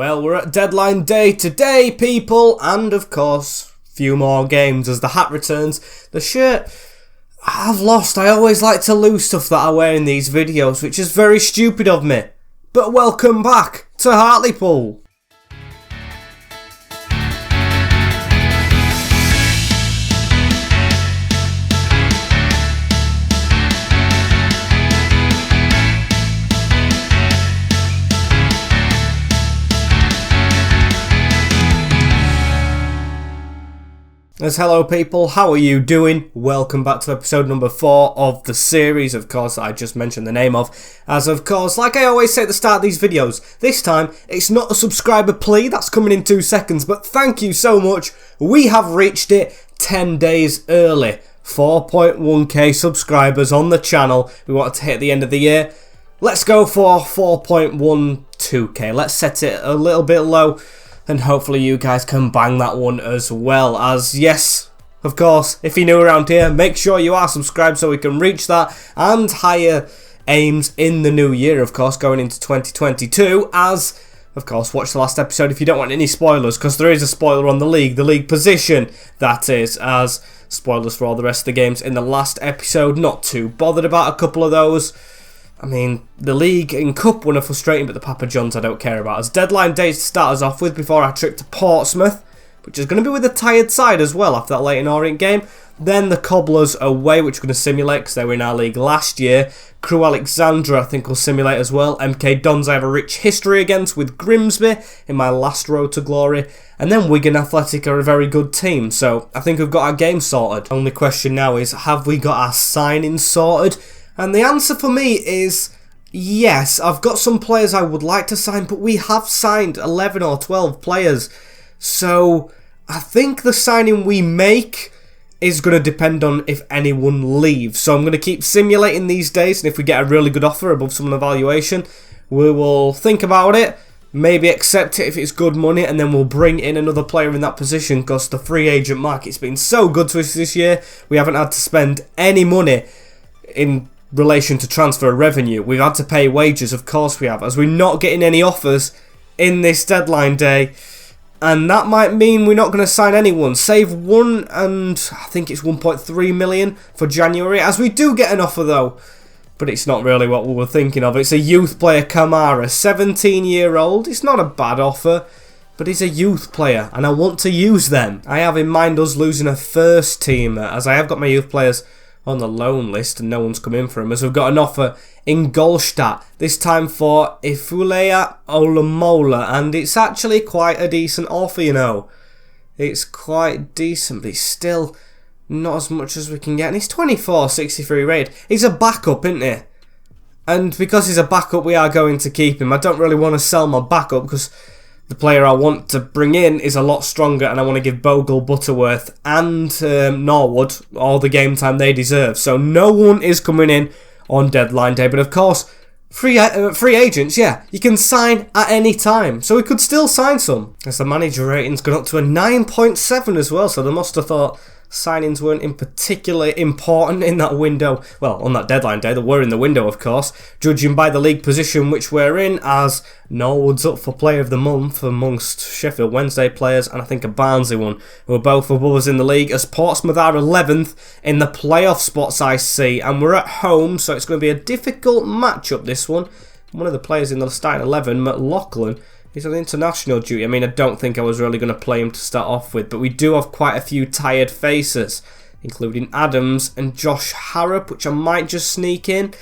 Well, we're at deadline day today, people, and of course, few more games as the hat returns. The shirt I've lost. I always like to lose stuff that I wear in these videos, which is very stupid of me. But welcome back to Hartlepool. As hello people, how are you doing? Welcome back to episode number 4 of the series, of course, I just mentioned the name of. As of course, like I always say at the start of these videos, this time it's not a subscriber plea, that's coming in 2 seconds, but thank you so much. We have reached it 10 days early. 4.1k subscribers on the channel. We wanted to hit at the end of the year. Let's go for 4.12k. Let's set it a little bit low. And hopefully you guys can bang that one as well. As yes, of course, if you're new around here, make sure you are subscribed so we can reach that and higher aims in the new year, of course, going into 2022. As, of course, watch the last episode if you don't want any spoilers, because there is a spoiler on the league position, that is, as spoilers for all the rest of the games in the last episode. Not too bothered about a couple of those. I mean, the league and cup one are frustrating, but the Papa Johns I don't care about. As deadline days to start us off with before our trip to Portsmouth, which is going to be with a tired side as well after that Leyton Orient game. Then the Cobblers away, which we're going to simulate because they were in our league last year. Crewe Alexandra I think will simulate as well. MK Dons I have a rich history against with Grimsby in my last road to glory. And then Wigan Athletic are a very good team, so I think we've got our game sorted. Only question now is, have we got our signings sorted? And the answer for me is yes. I've got some players I would like to sign, but we have signed 11 or 12 players. So I think the signing we make is going to depend on if anyone leaves. So I'm going to keep simulating these days, and if we get a really good offer above some evaluation, we will think about it, maybe accept it if it's good money, and then we'll bring in another player in that position, because the free agent market's been so good to us this year. We haven't had to spend any money in relation to transfer revenue. We've had to pay wages, of course we have, as we're not getting any offers in this deadline day, and that might mean we're not going to sign anyone, save one, and I think it's 1.3 million for January, as we do get an offer though, but it's not really what we were thinking of. It's a youth player, Kamara, 17-year-old. It's not a bad offer, but he's a youth player, and I want to use them. I have in mind us losing a first teamer, as I have got my youth players on the loan list and no one's come in for him, as we've got an offer in Golstadt, this time for Ifulea Olamola, and it's actually quite a decent offer, you know. It's quite decent, but it's still not as much as we can get, and he's 24, 63 rated. He's a backup, isn't he? And because he's a backup, we are going to keep him. I don't really want to sell my backup because the player I want to bring in is a lot stronger, and I want to give Bogle, Butterworth and Norwood all the game time they deserve. So no one is coming in on deadline day. But of course, free agents, yeah, you can sign at any time. So we could still sign some. As the manager rating's gone up to a 9.7 as well. So they must have thought signings weren't in particularly important in that window. Well, on that deadline day, they were in the window, of course, judging by the league position which we're in, as Norwood's up for Player of the Month amongst Sheffield Wednesday players, and I think a Barnsley one, who are both above us in the league, as Portsmouth are 11th in the playoff spots I see, and we're at home, so it's going to be a difficult matchup, this one. One of the players in the starting 11, McLaughlin, he's on international duty. I mean, I don't think I was really going to play him to start off with, but we do have quite a few tired faces, including Adams and Josh Harrop, which I might just sneak in.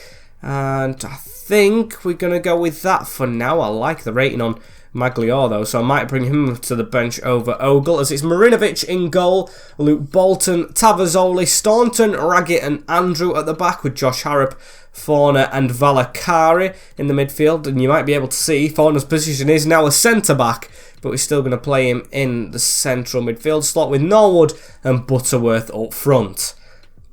And I think we're going to go with that for now. I like the rating on Maglior though, so I might bring him to the bench over Ogle, as it's Marinovic in goal, Luke Bolton, Tavazzoli, Staunton, Raggett and Andrew at the back, with Josh Harrop, Fauna and Valakari in the midfield. And you might be able to see Fauna's position is now a centre-back, but we're still going to play him in the central midfield slot with Norwood and Butterworth up front.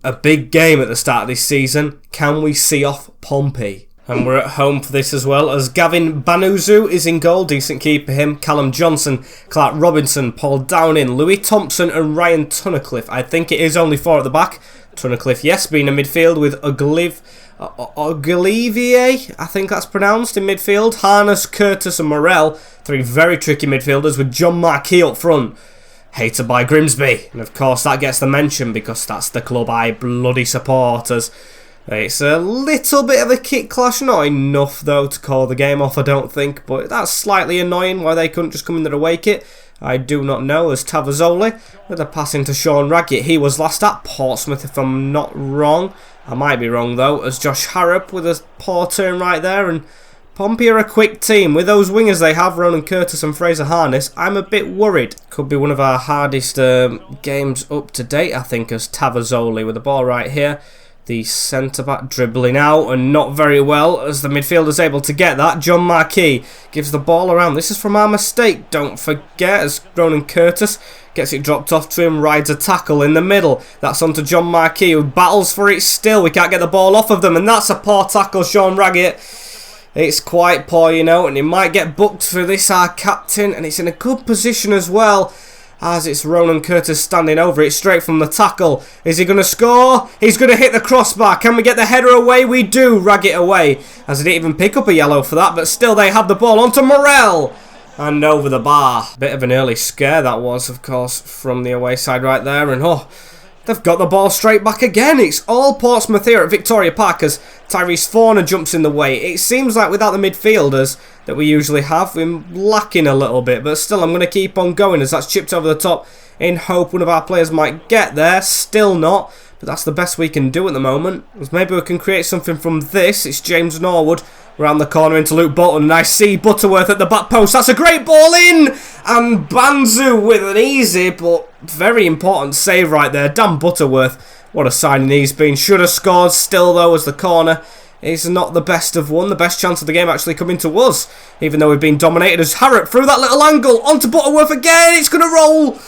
A big game at the start of this season. Can we see off Pompey? And we're at home for this as well, as Gavin Banuzu is in goal, decent keeper him, Callum Johnson, Clark Robinson, Paul Downing, Louis Thompson and Ryan Tunnicliffe. I think it is only 4 at the back. Tunnicliffe, yes, being a midfield with Ugliv, Ogilvie, I think that's pronounced, in midfield. Harness, Curtis and Morel, three very tricky midfielders with John Marquis up front. Hated by Grimsby. And of course that gets the mention because that's the club I bloody support. As it's a little bit of a kick clash, not enough though to call the game off, I don't think. But that's slightly annoying why they couldn't just come in their away kit. I do not know, as Tavazzoli with a pass into Sean Raggett. He was last at Portsmouth if I'm not wrong. I might be wrong though, as Josh Harrop with a poor turn right there. And Pompey are a quick team. With those wingers they have, Ronan Curtis and Fraser Harness, I'm a bit worried. Could be one of our hardest games up to date, I think, as Tavazzoli with the ball right here. The centre-back dribbling out and not very well as the midfielder's able to get that. John Marquis gives the ball around. This is from our mistake, don't forget, as Ronan Curtis gets it dropped off to him, rides a tackle in the middle. That's onto John Marquis who battles for it still. We can't get the ball off of them and that's a poor tackle, Sean Raggett. It's quite poor, you know, and he might get booked for this, our captain, and it's in a good position as well. As it's Ronan Curtis standing over it straight from the tackle. Is he going to score? He's going to hit the crossbar. Can we get the header away? We do. Raggett away. As he didn't even pick up a yellow for that. But still they had the ball onto Morel. And over the bar. Bit of an early scare that was, of course, from the away side right there. And oh, they've got the ball straight back again. It's all Portsmouth here at Victoria Park as Tyrese Forner jumps in the way. It seems like without the midfielders that we usually have, we're lacking a little bit. But still, I'm going to keep on going as that's chipped over the top in hope one of our players might get there. Still not. But that's the best we can do at the moment. As maybe we can create something from this. It's James Norwood around the corner into Luke Bolton. And I see Butterworth at the back post. That's a great ball in. And Banzu with an easy but very important save right there. Dan Butterworth. What a signing he's been. Should have scored still though, as the corner is not the best of one. The best chance of the game actually coming to us. Even though we've been dominated as Harrop through that little angle. Onto Butterworth again. It's going to roll.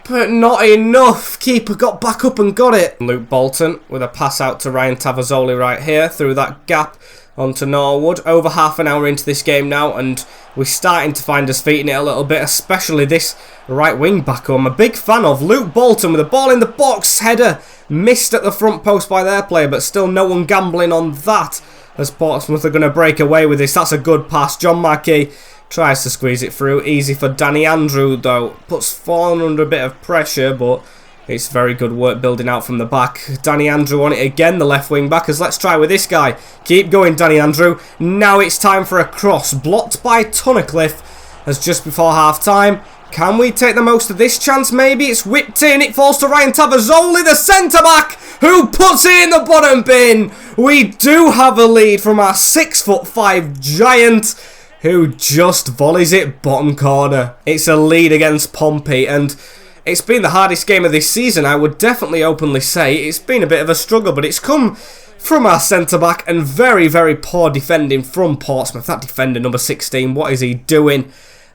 But not enough. Keeper got back up and got it. Luke Bolton with a pass out to Ryan Tavazzoli right here through that gap onto Norwood. Over half an hour into this game now and we're starting to find us feet in it a little bit, especially this right wing back who I'm a big fan of. Luke Bolton with the ball in the box. Header missed at the front post by their player, but still no one gambling on that as Portsmouth are going to break away with this. That's a good pass. John Marquis tries to squeeze it through. Easy for Danny Andrew though. Puts Fawn under a bit of pressure, but it's very good work building out from the back. Danny Andrew on it again, the left wing back, as let's try with this guy. Keep going, Danny Andrew. Now it's time for a cross. Blocked by Tunnicliffe as just before half time. Can we take the most of this chance maybe? It's whipped in. It falls to Ryan Tavazzoli, the centre-back, who puts it in the bottom bin. We do have a lead from our 6'5" giant who just volleys it bottom corner. It's a lead against Pompey and it's been the hardest game of this season, I would definitely openly say. It's been a bit of a struggle, but it's come from our centre-back and very, very poor defending from Portsmouth. That defender, number 16, what is he doing?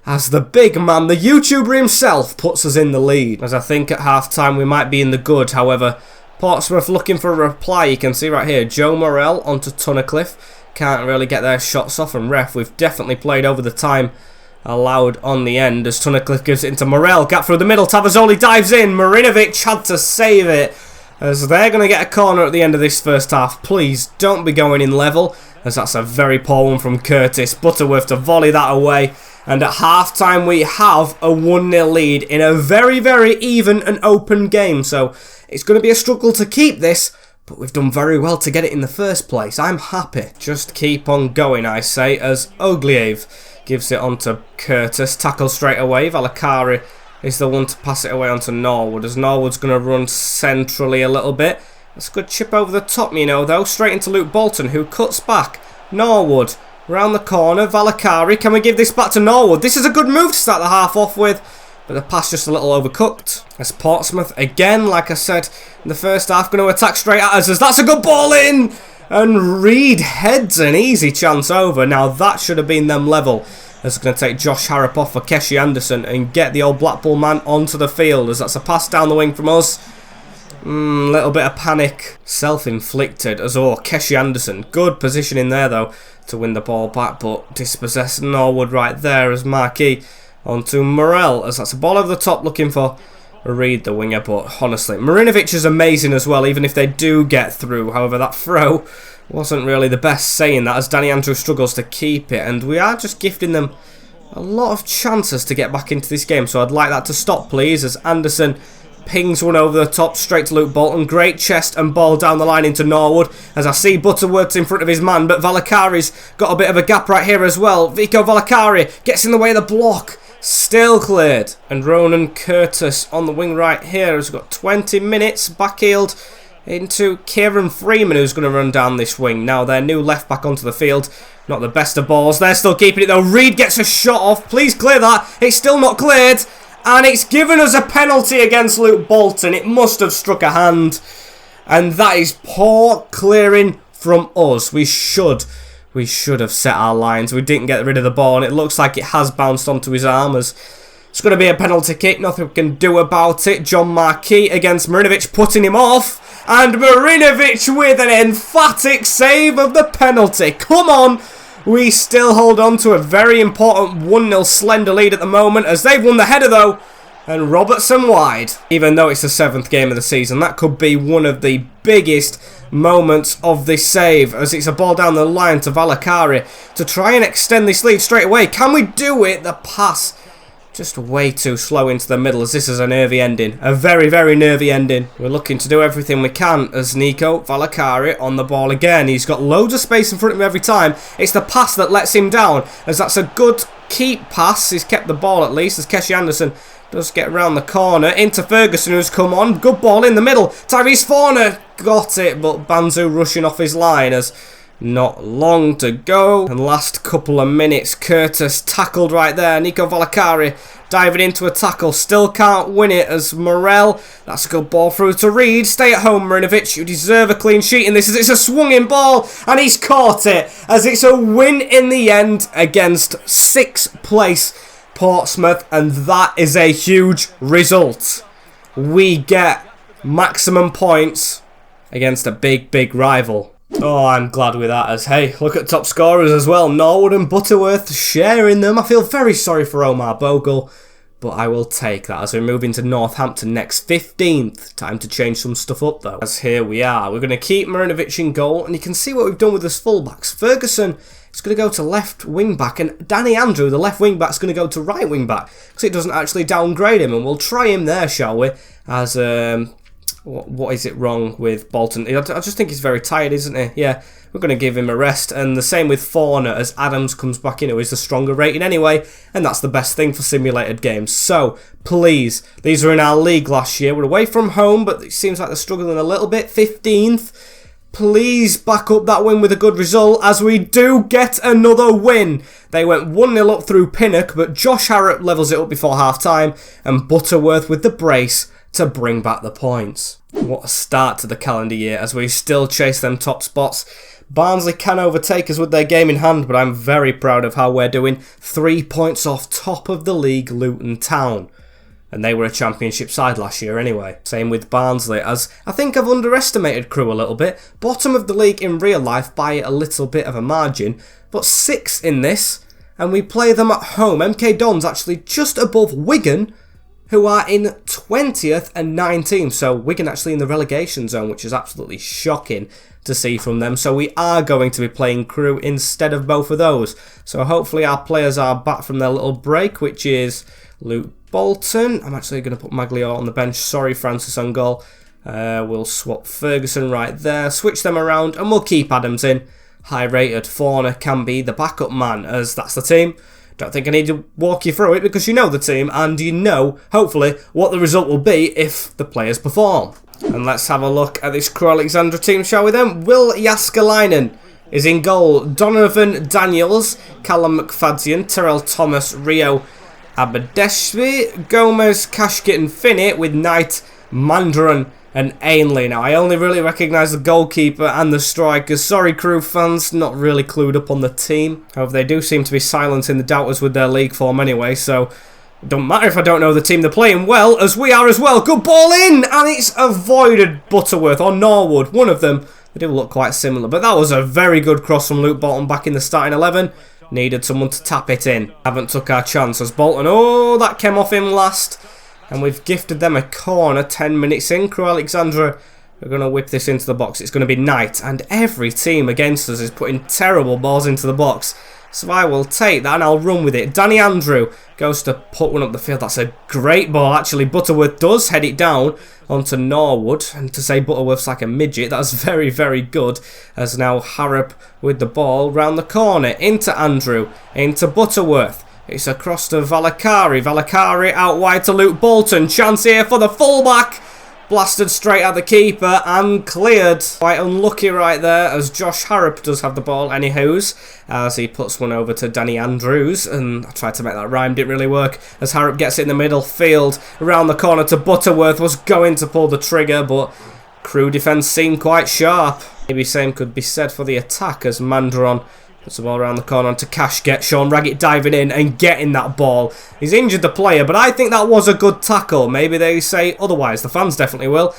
As the big man, the YouTuber himself, puts us in the lead. As I think at half-time we might be in the good. However, Portsmouth looking for a reply. You can see right here, Joe Morel onto Tunnicliffe. Can't really get their shots off, and ref, we've definitely played over the time allowed on the end as Tunnicliffe gives it into Morel. Gap through the middle. Tavazzoli dives in. Marinovic had to save it as they're going to get a corner at the end of this first half. Please don't be going in level as that's a very poor one from Curtis. Butterworth to volley that away. And at half time we have a 1-0 lead in a very, very even and open game. So it's going to be a struggle to keep this, but we've done very well to get it in the first place. I'm happy. Just keep on going, I say, as Ogliev gives it on to Curtis. Tackle straight away. Valakari is the one to pass it away onto Norwood, as Norwood's going to run centrally a little bit. That's a good chip over the top, you know, though. Straight into Luke Bolton, who cuts back. Norwood round the corner. Valakari. Can we give this back to Norwood? This is a good move to start the half off with, but the pass just a little overcooked. As Portsmouth, again, like I said, in the first half, going to attack straight at us, as that's a good ball in! And Reed heads an easy chance over. Now that should have been them level. As it's going to take Josh Harrop off for Keshi Anderson and get the old Blackpool man onto the field. As that's a pass down the wing from us. Little bit of panic. Self-inflicted. As Keshi Anderson. Good position in there though to win the ball back. But dispossessed Norwood right there as Marquis onto Morel. As that's a ball over the top looking for Reed, the winger. But honestly, Marinovic is amazing as well, even if they do get through. However, that throw Wasn't really the best saying that, as Danny Andrew struggles to keep it, and we are just gifting them a lot of chances to get back into this game, so I'd like that to stop, please, as Anderson pings one over the top straight to Luke Bolton. Great chest and ball down the line into Norwood, as I see Butterworth's in front of his man, but Valakari's got a bit of a gap right here as well. Vico Valakari gets in the way of the block, still cleared, and Ronan Curtis on the wing right here has got 20 minutes, backheeled into Kieran Freeman, who's going to run down this wing. Now their new left back onto the field. Not the best of balls. They're still keeping it though. Reed gets a shot off. Please clear that. It's still not cleared. And it's given us a penalty against Luke Bolton. It must have struck a hand. And that is poor clearing from us. We should have set our lines. We didn't get rid of the ball, and it looks like it has bounced onto his arm, as it's going to be a penalty kick. Nothing we can do about it. John Marquis against Marinovic, putting him off. And Marinovic with an emphatic save of the penalty. Come on. We still hold on to a very important 1-0 slender lead at the moment, as they've won the header though. And Robertson wide. Even though it's the 7th game of the season, that could be one of the biggest moments of this save, as it's a ball down the line to Valakari to try and extend this lead straight away. Can we do it? The pass just way too slow into the middle, as this is a nervy ending. A very, very nervy ending. We're looking to do everything we can, as Nico Valakari on the ball again. He's got loads of space in front of him every time. It's the pass that lets him down, as that's a good keep pass. He's kept the ball at least, as Keshi Anderson does get around the corner into Ferguson, who's come on. Good ball in the middle. Tyrese Forner got it, but Banzu rushing off his line, as not long to go. And last couple of minutes, Curtis tackled right there. Nico Valakari diving into a tackle. Still can't win it, as Morel. That's a good ball through to Reed. Stay at home, Marinovic. You deserve a clean sheet in this, as it's a swinging ball. And he's caught it, as it's a win in the end against 6th place Portsmouth. And that is a huge result. We get maximum points against a big, big rival. Oh, I'm glad with that, as hey, look at top scorers as well. Norwood and Butterworth sharing them. I feel very sorry for Omar Bogle, but I will take that, as we move into Northampton next, 15th. Time to change some stuff up though, as here we are. We're going to keep Marinovic in goal, and you can see what we've done with his fullbacks. Ferguson is going to go to left wing back, and Danny Andrew, the left wing back, is going to go to right wing back, because it doesn't actually downgrade him, and we'll try him there, shall we, as what is it wrong with Bolton? I just think he's very tired, isn't he? Yeah, we're going to give him a rest. And the same with Forner, as Adams comes back in, who is the stronger rating anyway. And that's the best thing for simulated games. So, please, these are in our league last year. We're away from home, but it seems like they're struggling a little bit. 15th. Please back up that win with a good result, as we do get another win. They went 1-0 up through Pinnock, but Josh Harrop levels it up before half-time. And Butterworth with the brace to bring back the points. What a start to the calendar year, as we still chase them top spots. Barnsley can overtake us with their game in hand, but I'm very proud of how we're doing. 3 points off top of the league, Luton Town. And they were a championship side last year anyway. Same with Barnsley, as I think I've underestimated Crewe a little bit. Bottom of the league in real life by a little bit of a margin, but 6th in this, and we play them at home. MK Dons actually just above Wigan, who are in 20th and 19th. So Wigan actually in the relegation zone, which is absolutely shocking to see from them. So we are going to be playing Crewe instead of both of those. So hopefully our players are back from their little break, which is Luke Bolton. I'm actually going to put Maglio on the bench. Sorry, Francis on goal. We'll swap Ferguson right there, switch them around, and we'll keep Adams in. High rated Forner can be the backup man, as that's the team. Don't think I need to walk you through it, because you know the team, and you know, hopefully, what the result will be if the players perform. And let's have a look at this Crewe Alexandra team, shall we then? Will Jaskalainen is in goal. Donovan Daniels, Callum McFadzean, Terrell Thomas, Rio Abadeshvi, Gomez, Kashkit and Finney, with Knight, Mandarin and Ainley. Now, I only really recognise the goalkeeper and the strikers. Sorry, Crewe fans, not really clued up on the team. However, they do seem to be silencing the doubters with their league form anyway, so it don't matter if I don't know the team. They're playing well, as we are as well. Good ball in, and it's avoided Butterworth or Norwood, one of them. They do look quite similar, but that was a very good cross from Luke Bolton back in the starting 11. Needed someone to tap it in. Haven't took our chance, as Bolton, oh, that came off him last. And we've gifted them a corner 10 minutes in. Crewe Alexandra We're going to whip this into the box. It's going to be Knight, and every team against us is putting terrible balls into the box. So I will take that and I'll run with it. Danny Andrew goes to put one up the field. That's a great ball, actually. Butterworth does head it down onto Norwood. And to say Butterworth's like a midget, that's very, very good. As now Harrop with the ball round the corner. Into Andrew. Into Butterworth. It's across to Valakari. Valakari out wide to Luke Bolton. Chance here for the fullback. Blasted straight at the keeper and cleared. Quite unlucky right there as Josh Harrop does have the ball anyhows. As he puts one over to Danny Andrews. And I tried to make that rhyme, didn't really work. As Harrop gets it in the middle field. Around the corner to Butterworth. Was going to pull the trigger, but Crewe defence seemed quite sharp. Maybe same could be said for the attack as Mandron puts the ball around the corner to Cashget. Sean Raggett diving in and getting that ball. He's injured the player, but I think that was a good tackle. Maybe they say otherwise. The fans definitely will.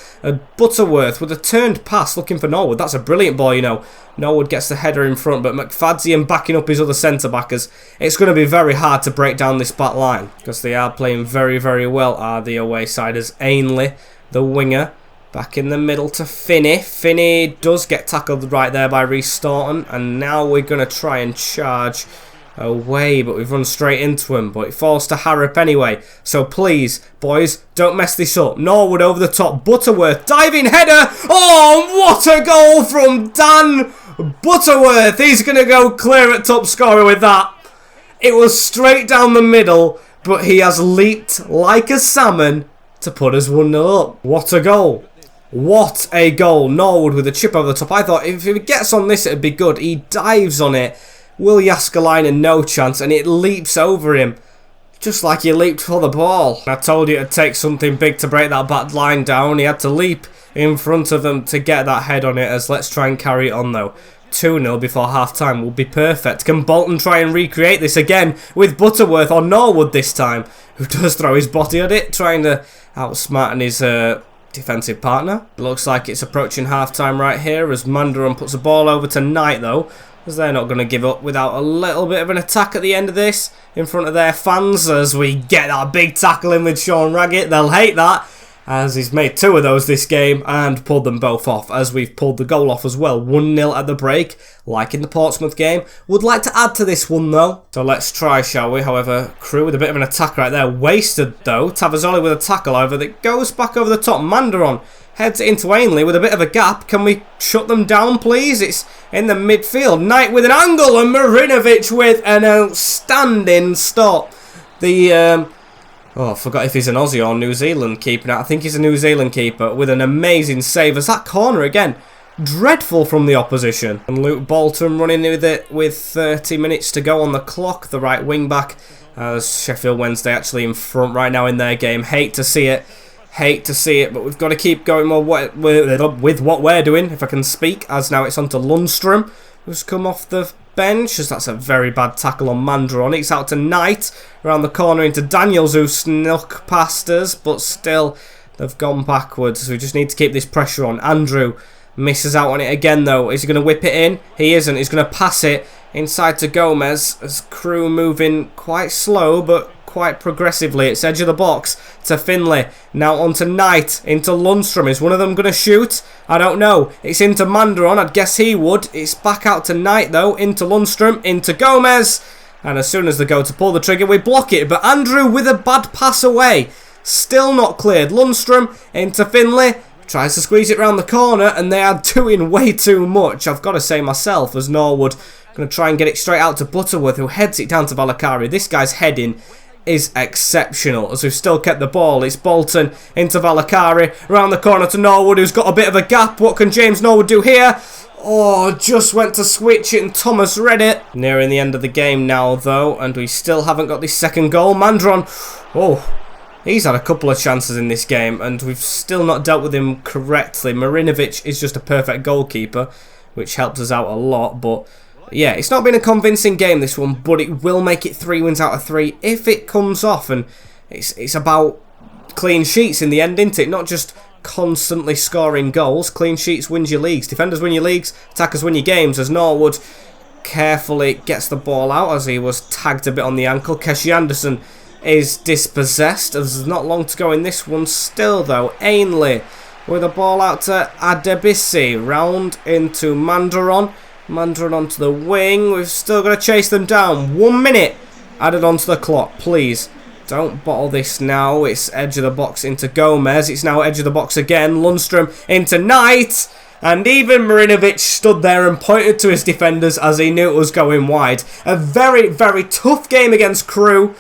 Butterworth with a turned pass looking for Norwood. That's a brilliant ball, you know. Norwood gets the header in front, but McFadzean backing up his other centre-backers. It's going to be very hard to break down this back line because they are playing very, very well, are the away side, as Ainley, the winger, back in the middle to Finney. Finney does get tackled right there by Reece Staunton. And now we're going to try and charge away. But we've run straight into him. But it falls to Harrop anyway. So please, boys, don't mess this up. Norwood over the top. Butterworth. Diving header. Oh, what a goal from Dan Butterworth. He's going to go clear at top scorer with that. It was straight down the middle. But he has leaped like a salmon to put us 1-0 up. What a goal. What a goal. Norwood with a chip over the top. I thought if he gets on this, it'd be good. He dives on it. Will Jaskalainen, no chance. And it leaps over him. Just like he leaped for the ball. I told you it'd take something big to break that back line down. He had to leap in front of them to get that head on it. As let's try and carry it on though. 2-0 before half-time will be perfect. Can Bolton try and recreate this again with Butterworth or Norwood this time? Who does throw his body at it. Trying to outsmart his defensive partner. Looks like it's approaching half-time right here as Mandarin puts the ball over to Knight though, as they're not going to give up without a little bit of an attack at the end of this in front of their fans as we get that big tackle in with Sean Raggett. They'll hate that as he's made 2 of those this game and pulled them both off as we've pulled the goal off as well. 1-0 at the break, like in the Portsmouth game. Would like to add to this one though, so let's try, shall we? However, Crewe with a bit of an attack right there. Wasted though. Tavazzoli with a tackle over that goes back over the top. Mandaron heads it into Ainley with a bit of a gap. Can we shut them down please? It's in the midfield. Knight with an angle and Marinovic with an outstanding stop. Oh, I forgot if he's an Aussie or New Zealand keeper now. I think he's a New Zealand keeper with an amazing save. As that corner again, dreadful from the opposition. And Luke Bolton running with it with 30 minutes to go on the clock. The right wing back. As Sheffield Wednesday actually in front right now in their game. Hate to see it. Hate to see it. But we've got to keep going with what we're doing, if I can speak. As now it's on to Lundstrom, who's come off the bench, as that's a very bad tackle on Mandron. It's out to Knight around the corner into Daniels, who snuck past us, but still they've gone backwards. So we just need to keep this pressure on. Andrew misses out on it again though. Is he going to whip it in? He isn't. He's going to pass it inside to Gomez as Crewe moving quite slow but quite progressively. It's edge of the box to Finlay. Now on to Knight, into Lundstrom. Is one of them going to shoot? I don't know. It's into Mandaron. I'd guess he would. It's back out to Knight though. Into Lundstrom. Into Gomez. And as soon as they go to pull the trigger, we block it. But Andrew with a bad pass away. Still not cleared. Lundstrom into Finlay. Tries to squeeze it round the corner. And they are doing way too much, I've got to say myself, as Norwood going to try and get it straight out to Butterworth, who heads it down to Valakari. This guy's heading is exceptional as we've still kept the ball. It's Bolton into Valakari, around the corner to Norwood, who's got a bit of a gap. What can James Norwood do here? Oh, just went to switch it and Thomas read it. Nearing the end of the game now though, and we still haven't got this second goal. Mandron, oh, he's had a couple of chances in this game and we've still not dealt with him correctly. Marinovic is just a perfect goalkeeper, which helps us out a lot, but yeah, it's not been a convincing game this one, but it will make it 3 wins out of 3 if it comes off. And it's about clean sheets in the end, isn't it? Not just constantly scoring goals. Clean sheets wins your leagues. Defenders win your leagues. Attackers win your games. As Norwood carefully gets the ball out as he was tagged a bit on the ankle. Keshi Anderson is dispossessed. There's not long to go in this one still though. Ainley with the ball out to Adobe, round into Mandaron. Mandaron onto the wing. We've still got to chase them down. 1 minute added onto the clock, please. Don't bottle this now. It's edge of the box into Gomez. It's now edge of the box again. Lundstrom into Knight. And even Marinovic stood there and pointed to his defenders as he knew it was going wide. A very, very tough game against Crewe.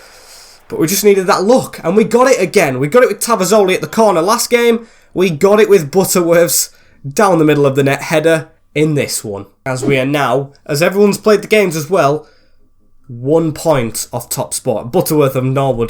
But we just needed that look. And we got it again. We got it with Tavazzoli at the corner last game. We got it with Butterworth's down the middle of the net header in this one. As we are now, as everyone's played the games as well, 1 point off top spot. Butterworth and Norwood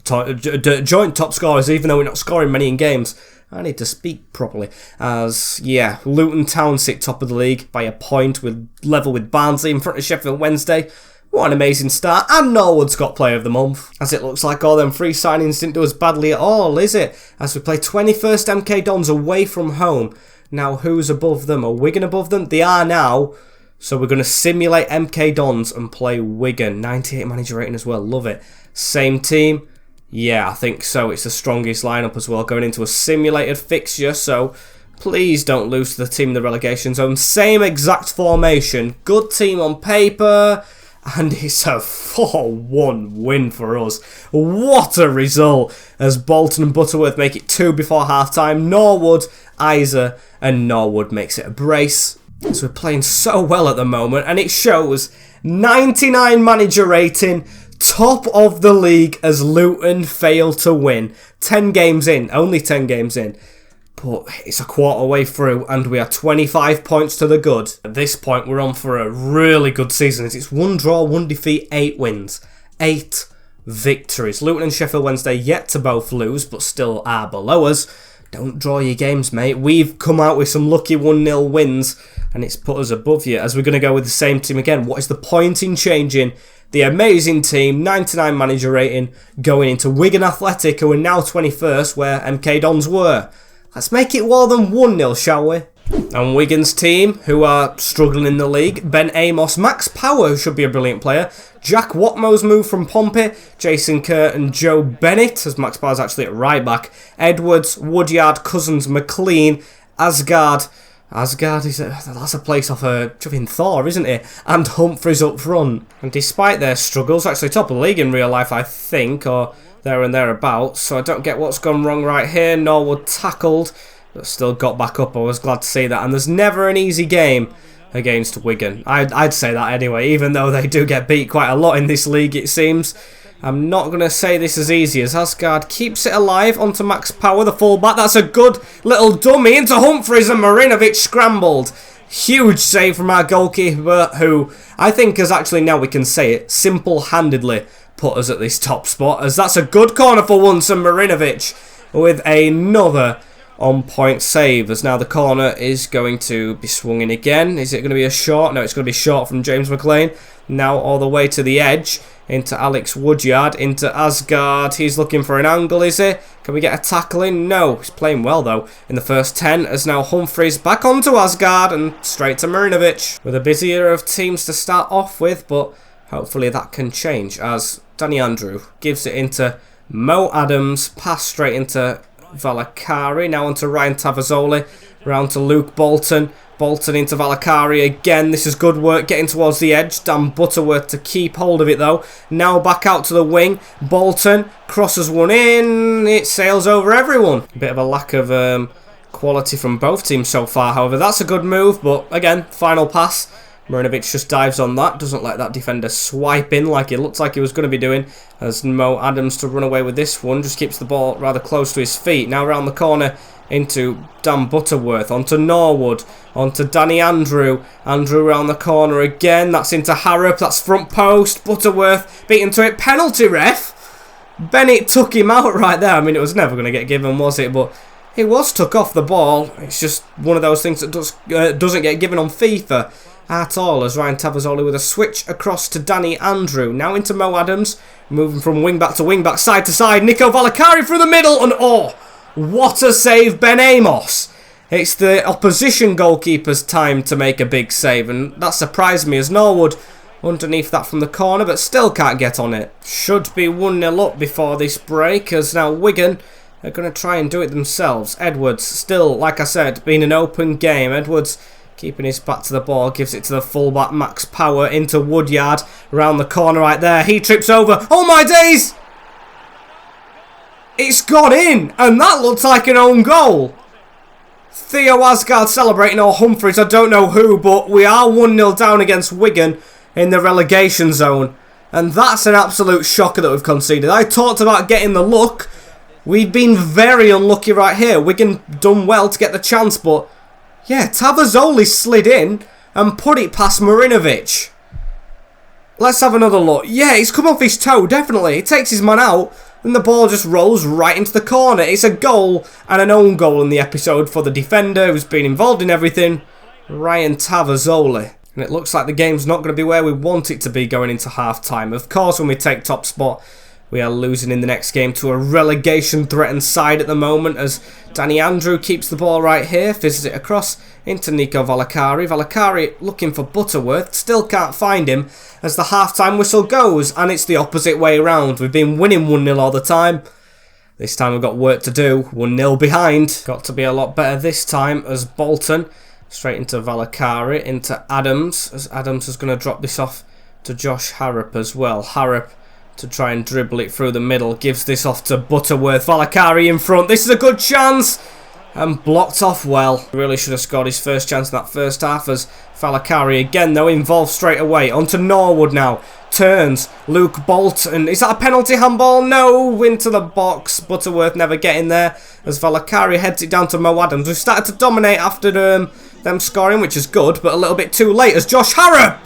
joint top scorers, even though we're not scoring many in games. I need to speak properly. As, yeah, Luton Town sit top of the league by a point, with level with Barnsley in front of Sheffield Wednesday. What an amazing start. And Norwood's got Player of the Month. As it looks like all them free signings didn't do us badly at all, is it? As we play 21st MK Dons away from home. Now, who's above them? Are Wigan above them? They are now. So we're going to simulate MK Dons and play Wigan. 98 manager rating as well. Love it. Same team. Yeah, I think so. It's the strongest lineup as well. Going into a simulated fixture. So please don't lose to the team in the relegation zone. Same exact formation. Good team on paper. And it's a 4-1 win for us. What a result. As Bolton and Butterworth make it 2 before half-time. Norwood, Isa and Norwood makes it a brace. So we're playing so well at the moment, and it shows. 99 manager rating, top of the league as Luton fail to win. 10 games in, only 10 games in. But it's a quarter way through, and we are 25 points to the good. At this point, we're on for a really good season. It's 1 draw, 1 defeat, 8 wins. 8 victories. Luton and Sheffield Wednesday yet to both lose, but still are below us. Don't draw your games, mate. We've come out with some lucky 1-0 wins, and it's put us above you, as we're going to go with the same team again. What is the point in changing the amazing team, 99 manager rating, going into Wigan Athletic, who are now 21st, where MK Dons were? Let's make it more than 1-0, shall we? And Wigan's team, who are struggling in the league, Ben Amos, Max Power, who should be a brilliant player, Jack Watmo's moved from Pompey, Jason Kerr and Joe Bennett, as Max Power's actually at right back, Edwards, Woodyard, Cousins, McLean, Asgard, that's a place off a chuffing Thor, isn't it? And Humphreys up front. And despite their struggles, actually top of the league in real life, I think, or there and thereabouts, so I don't get what's gone wrong right here. Norwood tackled, but still got back up. I was glad to see that. And there's never an easy game against Wigan. I'd say that anyway, even though they do get beat quite a lot in this league, it seems. I'm not going to say this as easy, as Asgard keeps it alive onto Max Power, the fullback. That's a good little dummy into Humphreys, and Marinovic scrambled. Huge save from our goalkeeper, who I think has actually, now we can say it, simple-handedly put us at this top spot, as that's a good corner for once, and Marinovic with another on-point save, as now the corner is going to be swung in again. Is it going to be a shot? No, it's going to be short from James McLean. Now all the way to the edge, into Alex Woodyard, into Asgard. He's looking for an angle, is he? Can we get a tackle in? No, he's playing well though in the first 10, as now Humphreys back onto Asgard and straight to Marinovic. With a busier of teams to start off with, but hopefully that can change, as Danny Andrew gives it into Mo Adams, pass straight into Valakari, now onto Ryan Tavazzoli, round to Luke Bolton. Bolton into Valakari again. This is good work getting towards the edge. Dan Butterworth to keep hold of it though. Now back out to the wing. Bolton crosses one in. It sails over everyone. A bit of a lack of quality from both teams so far, however. That's a good move, but again, final pass. Marinovic just dives on that. Doesn't let that defender swipe in like it looked like he was going to be doing. As Mo Adams to run away with this one. Just keeps the ball rather close to his feet. Now round the corner into Dan Butterworth, onto Norwood, onto Danny Andrew. Andrew round the corner again. That's into Harrop. That's front post. Butterworth beaten to it. Penalty, ref. Bennett took him out right there. I mean, it was never going to get given, was it? But he was took off the ball. It's just one of those things that doesn't get given on FIFA at all, as Ryan Tavazzoli with a switch across to Danny Andrew. Now into Mo Adams, moving from wing back to wing back, side to side. Nico Valakari through the middle, and oh, what a save, Ben Amos. It's the opposition goalkeeper's time to make a big save, and that surprised me, as Norwood underneath that from the corner, but still can't get on it. Should be 1-0 up before this break, as now Wigan are going to try and do it themselves. Edwards, still, like I said, being an open game. Edwards keeping his back to the ball, gives it to the fullback Max Power into Woodyard, around the corner right there. He trips over. Oh my days! It's gone in, and that looks like an own goal. Theo Asgard celebrating, or Humphreys, I don't know who, but we are 1-0 down against Wigan in the relegation zone. And that's an absolute shocker that we've conceded. I talked about getting the luck. We've been very unlucky right here. Wigan done well to get the chance, but yeah, Tavazzoli slid in and put it past Marinovic. Let's have another look. Yeah, he's come off his toe, definitely. He takes his man out, and the ball just rolls right into the corner. It's a goal and an own goal in the episode for the defender who's been involved in everything, Ryan Tavazzoli. And it looks like the game's not going to be where we want it to be going into half-time. Of course, when we take top spot, we are losing in the next game to a relegation-threatened side at the moment, as Danny Andrew keeps the ball right here, fizzes it across into Nico Valakari. Valakari looking for Butterworth, still can't find him as the half-time whistle goes, and it's the opposite way around. We've been winning 1-0 all the time. This time we've got work to do, 1-0 behind. Got to be a lot better this time as Bolton, straight into Valakari, into Adams, as Adams is going to drop this off to Josh Harrop as well. Harrop to try and dribble it through the middle, gives this off to Butterworth. Valakari in front, this is a good chance, and blocked off well. Really should have scored his first chance in that first half, as Valakari again though involved straight away. Onto Norwood now, turns, Luke Bolton, is that a penalty handball? No, into the box, Butterworth never getting there, as Valakari heads it down to Mo Adams. We've started to dominate after them scoring, which is good, but a little bit too late, as Josh Harrop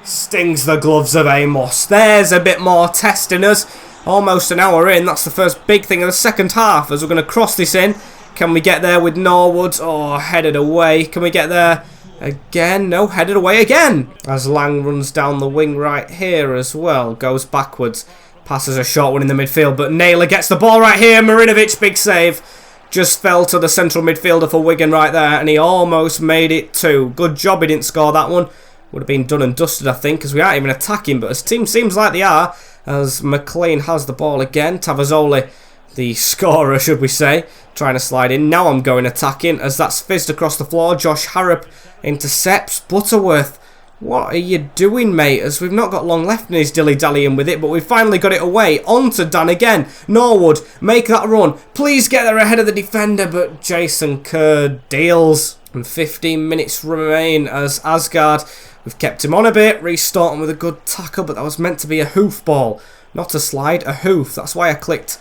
stings the gloves of Amos. There's a bit more testing us. Almost an hour in. That's the first big thing of the second half, as we're going to cross this in. Can we get there with Norwood? Oh, headed away. Can we get there again? No, headed away again. As Lang runs down the wing right here as well. Goes backwards. Passes a short one in the midfield, but Naylor gets the ball right here. Marinovic, big save. Just fell to the central midfielder for Wigan right there, and he almost made it too. Good job he didn't score that one. Would have been done and dusted, I think, because we aren't even attacking, but as team seems like they are, as McLean has the ball again. Tavazzoli, the scorer, should we say, trying to slide in. Now I'm going attacking, as that's fizzed across the floor. Josh Harrop intercepts Butterworth. What are you doing, mate? As we've not got long left and he's dilly-dallying with it, but we've finally got it away. On to Dan again. Norwood, make that run. Please get there ahead of the defender, but Jason Kerr deals. And 15 minutes remain as Asgard, we've kept him on a bit, restarting with a good tackle, but that was meant to be a hoof ball, not a slide, a hoof. That's why I clicked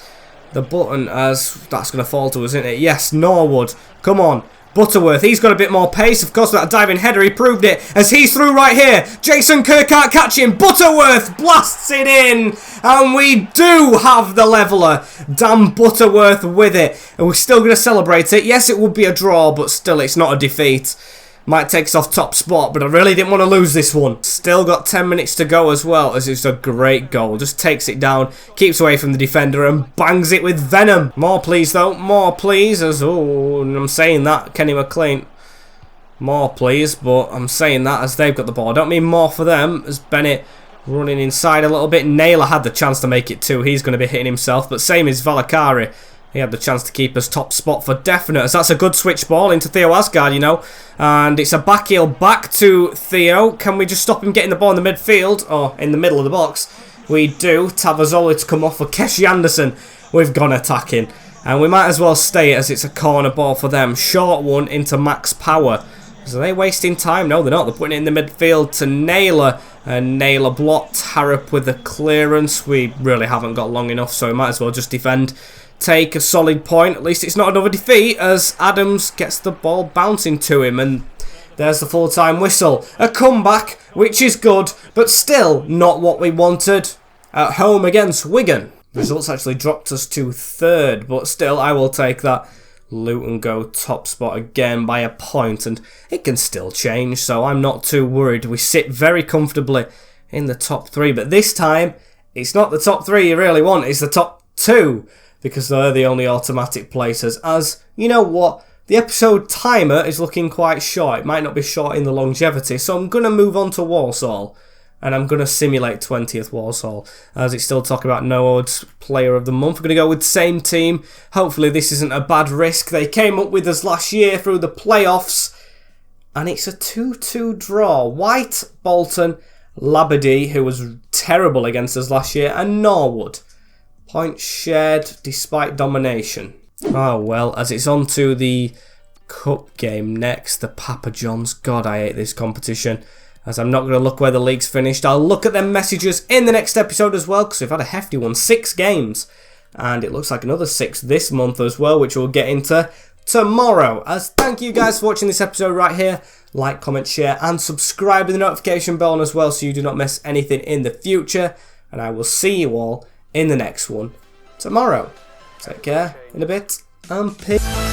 the button, as that's going to fall to us, isn't it? Yes, Norwood, come on. Butterworth, he's got a bit more pace. Of course, that diving header, he proved it as he's through right here. Jason Kerr can't catch him. Butterworth blasts it in. And we do have the leveller. Dan Butterworth with it. And we're still going to celebrate it. Yes, it would be a draw, but still, it's not a defeat. Might take us off top spot, but I really didn't want to lose this one. Still got 10 minutes to go as well, as it's a great goal. Just takes it down, keeps away from the defender, and bangs it with venom. More please, though. More please, as, oh, I'm saying that, Kenny McLean. More please, but I'm saying that as they've got the ball. I don't mean more for them, as Bennett running inside a little bit. Naylor had the chance to make it too. He's going to be hitting himself, but same as Valakari. He had the chance to keep us top spot for definite, as that's a good switch ball into Theo Asgard, you know. And it's a back heel back to Theo. Can we just stop him getting the ball in the midfield? Or in the middle of the box? We do. Tavazzoli to come off for Keshi Anderson. We've gone attacking. And we might as well stay as it's a corner ball for them. Short one into Max Power. So are they wasting time? No, they're not. They're putting it in the midfield to Naylor. And Naylor blocked. Harrop with the clearance. We really haven't got long enough, so we might as well just defend. Take a solid point. At least it's not another defeat, as Adams gets the ball bouncing to him, and there's the full-time whistle. A comeback, which is good, but still not what we wanted. At home against Wigan. Results actually dropped us to third, but still, I will take that. Luton go top spot again by a point, and it can still change, so I'm not too worried. We sit very comfortably in the top three, but this time, it's not the top three you really want, it's the top two. Because they're the only automatic places. As, you know what, the episode timer is looking quite short. It might not be short in the longevity, so I'm going to move on to Walsall. And I'm going to simulate 20th Walsall, as it's still talking about no odds player of the month. We're going to go with same team. Hopefully this isn't a bad risk. They came up with us last year through the playoffs. And it's a 2-2 draw. White, Bolton, Labadie, who was terrible against us last year, and Norwood. Points shared despite domination. Oh well, as it's on to the cup game next, the Papa John's. God, I hate this competition. As I'm not going to look where the league's finished. I'll look at them messages in the next episode as well, because we've had a hefty one. 6 games. And it looks like another 6 this month as well, which we'll get into tomorrow. As thank you guys for watching this episode right here. Like, comment, share, and subscribe with the notification bell on as well, so you do not miss anything in the future. And I will see you all in the next one tomorrow. Take care in a bit, and peace.